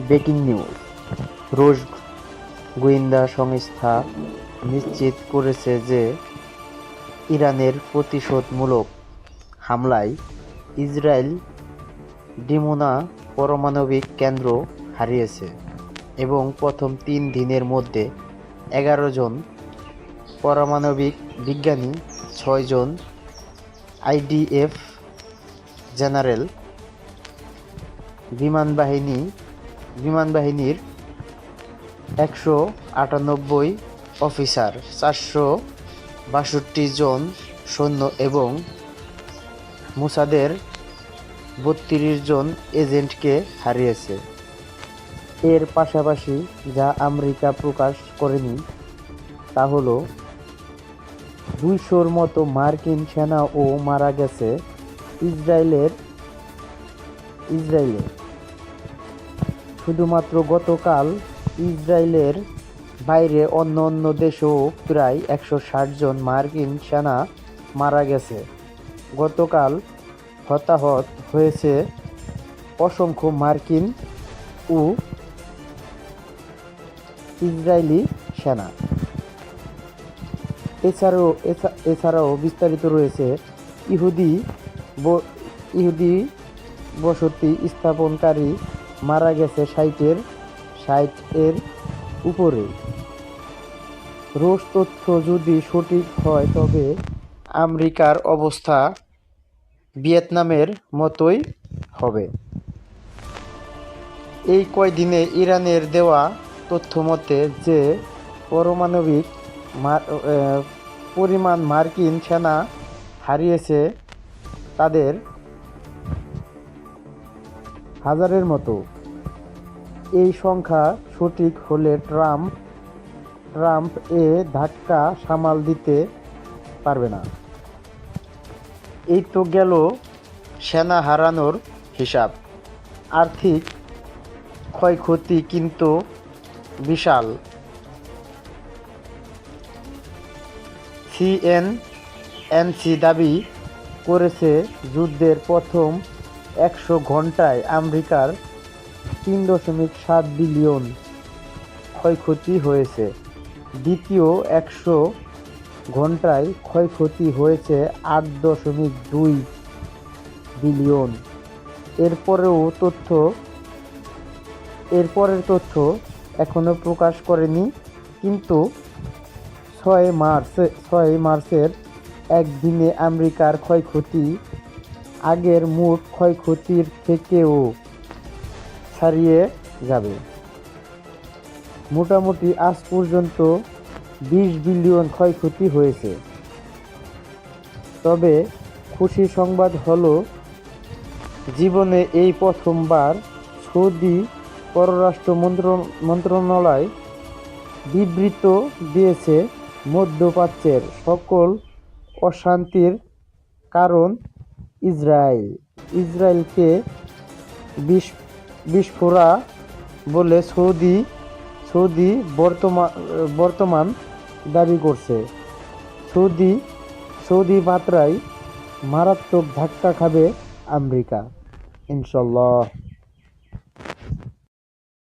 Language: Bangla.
Breaking news. রুশ গোয়েন্দা সংস্থা নিশ্চিত করেছে যে ইরানের প্রতিশোধমূলক হামলায় ইসরায়েল ডিমোনা পারমাণবিক কেন্দ্র হারিয়েছে এবং প্রথম 3 দিনের মধ্যে 11 জন পারমাণবিক বিজ্ঞানী, 6 জন আইডিএফ জেনারেল, বিমানবাহিনীর 198 অফিসার, 462 জন সৈন্য এবং মোসাদের 32 জন এজেন্টকে হারিয়েছে। এর পাশাপাশি যা আমেরিকা প্রকাশ করেনি তা হল 200-র মতো মার্কিন সেনাও মারা গেছে ইসরায়েলে। শুধুমাত্র গতকাল ইসরায়েলের বাইরে অন্য দেশেও প্রায় 160 জন মার্কিন সেনা মারা গেছে। গতকাল হতাহত হয়েছে অসংখ্য মার্কিন ও ইসরায়েলি সেনা। এছাড়াও বিস্তারিত রয়েছে ইহুদি বসতি স্থাপনকারী মারা গেছে 60-এর উপরে। রুশ তথ্য যদি সঠিক হয় তবে আমেরিকার অবস্থা ভিয়েতনামের মতোই হবে। এই কয়দিনে ইরানের দেওয়া তথ্যমতে যে পরিমাণ মার্কিন সেনা হারিয়েছে তাদের হাজারের মতো। এই সংখ্যা সঠিক হলে ট্রাম্প এ ধাক্কা সামাল দিতে পারবে না। এই তো গেল সেনা হারানোর হিসাব। আর্থিক ক্ষয়ক্ষতি কিন্তু বিশাল। সিএনএনসি দাবি করেছে যুদ্ধের প্রথম 100 ঘণ্টায় আমেরিকার 3.7 বিলিয়ন ক্ষয়ক্ষতি হয়েছে। দ্বিতীয় 100 ঘণ্টায় ক্ষয়ক্ষতি হয়েছে 8.2 বিলিয়ন। এরপরের তথ্য এখনো প্রকাশ করেনি, কিন্তু 6 মার্চের একদিনে আমেরিকার ক্ষয়ক্ষতি আগের মোট ক্ষয়ক্ষতির থেকেও ছাড়িয়ে যাবে। মোটামুটি আজ পর্যন্ত 20 বিলিয়ন ক্ষয়ক্ষতি হয়েছে। তবে খুশির সংবাদ হলো জীবনে এই প্রথমবার সৌদি পররাষ্ট্র মন্ত্রণালয় বিবৃতি দিয়েছে মধ্যপ্রাচ্যের সকল অশান্তির কারণ ইসরায়েলকে বিস্ফোরা বলে সৌদি বর্তমান দাবি করছে। সৌদি মাত্রায় মারাত্মক ধাক্কা খাবে আমেরিকা, ইনশাল্লাহ।